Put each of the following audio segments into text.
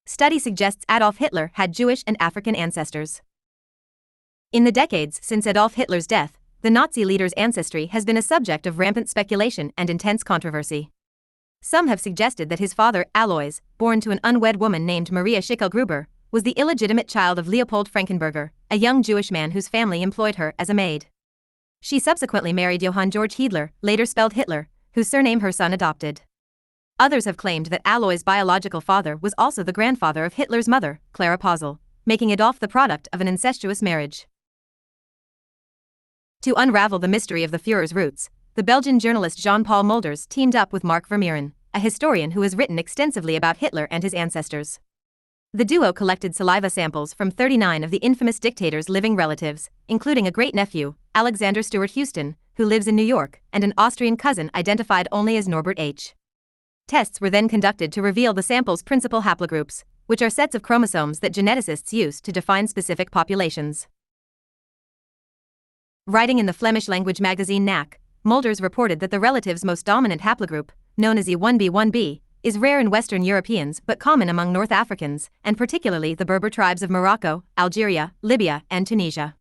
Study suggests Adolf Hitler had Jewish and African ancestors. In the decades since Adolf Hitler's death, the Nazi leader's ancestry has been a subject of rampant speculation and intense controversy. Some have suggested that his father, Alois, born to an unwed woman named Maria Schickel-Gruber, was the illegitimate child of Leopold Frankenberger, a young Jewish man whose family employed her as a maid. She subsequently married Johann Georg Hiedler, later spelled Hitler, whose surname her son adopted. Others have claimed that Alois' biological father was also the grandfather of Hitler's mother, Clara Pösl, making Adolf the product of an incestuous marriage. To unravel the mystery of the Führer's roots, the Belgian journalist Jean-Paul Mulders teamed up with Mark Vermeuren, a historian who has written extensively about Hitler and his ancestors. The duo collected saliva samples from 39 of the infamous dictator's living relatives, including a great-nephew, Alexander Stewart Houston, who lives in New York, and an Austrian cousin identified only as Norbert H. Tests were then conducted to reveal the sample's principal haplogroups, which are sets of chromosomes that geneticists use to define specific populations. Writing in the Flemish language magazine Knack, Mulders reported that the relative's most dominant haplogroup, known as E1b1b, is rare in Western Europeans but common among North Africans, and particularly the Berber tribes of Morocco, Algeria, Libya, and Tunisia.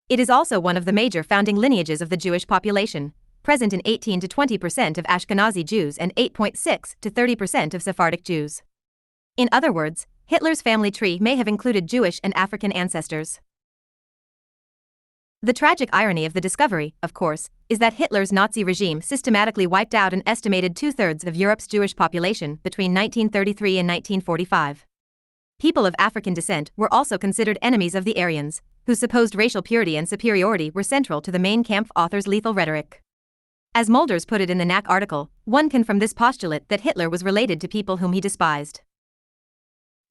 It is also one of the major founding lineages of the Jewish population, present in 18 to 20% of Ashkenazi Jews and 8.6 to 30% of Sephardic Jews. In other words, Hitler's family tree may have included Jewish and African ancestors. The tragic irony of the discovery, of course, is that Hitler's Nazi regime systematically wiped out an estimated two-thirds of Europe's Jewish population between 1933 and 1945. People of African descent were also considered enemies of the Aryans, whose supposed racial purity and superiority were central to the Mein Kampf author's lethal rhetoric. As Mulders put it in the Knack article, one can from this postulate that Hitler was related to people whom he despised.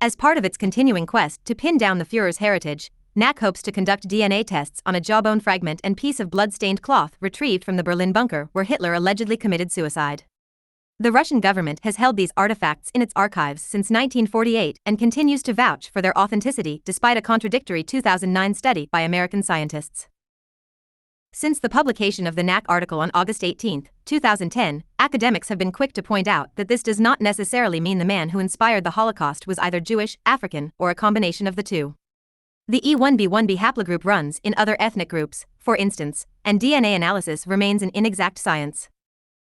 As part of its continuing quest to pin down the Führer's heritage, Knack hopes to conduct DNA tests on a jawbone fragment and piece of blood-stained cloth retrieved from the Berlin bunker where Hitler allegedly committed suicide. The Russian government has held these artifacts in its archives since 1948 and continues to vouch for their authenticity despite a contradictory 2009 study by American scientists. Since the publication of the Knack article on August 18, 2010, academics have been quick to point out that this does not necessarily mean the man who inspired the Holocaust was either Jewish, African, or a combination of the two. The E1b1b haplogroup runs in other ethnic groups, for instance, and DNA analysis remains an inexact science.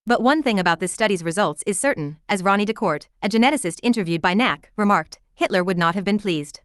But one thing about this study's results is certain, as Ronnie Decourt, a geneticist interviewed by Knack, remarked, Hitler would not have been pleased.